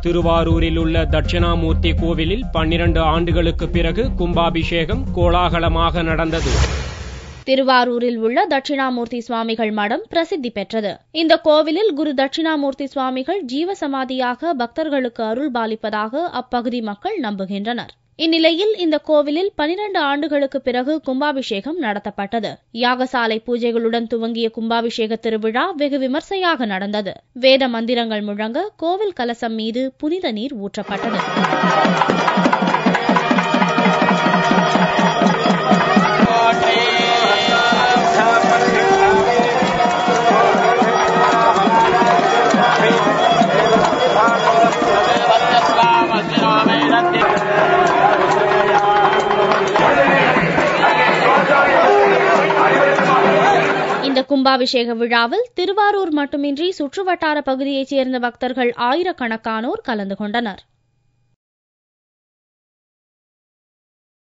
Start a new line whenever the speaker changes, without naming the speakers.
திருவாரூரில் உள்ள தட்சிணாமூர்த்தி கோவிலில் 12 ஆண்டுகளுக்கு பிறகு கும்பாபிஷேகம் கோலாகலமாக நடந்தது.
திருவாரூரில் உள்ள தட்சிணாமூர்த்தி சுவாமிகள் மடம் பிரசித்தி பெற்றது. இந்த கோவிலில் குரு தட்சிணாமூர்த்தி சுவாமிகள் ஜீவசமாதியாக பக்தர்களுக்கு அருள் பாலிப்பதாக அப்பகுதி மக்கள் நம்புகின்றனர். இந்நிலையில் இந்த கோவிலில் 12 ஆண்டுகளுக்கு பிறகு கும்பாபிஷேகம் நடத்தப்பட்டது. யாகசாலை பூஜைகளுடன் துவங்கிய கும்பாபிஷேக திருவிழா வெகு விமர்சையாக நடந்தது. வேத மந்திரங்கள் முழங்க கோவில் கலசம் மீது புனித நீர் ஊற்றப்பட்டது. இந்த கும்பாபிஷேக விழாவில் திருவாரூர் மட்டுமின்றி சுற்றுவட்டார பகுதியைச் சேர்ந்த பக்தர்கள் ஆயிரக்கணக்கானோர் கலந்து கொண்டனர்.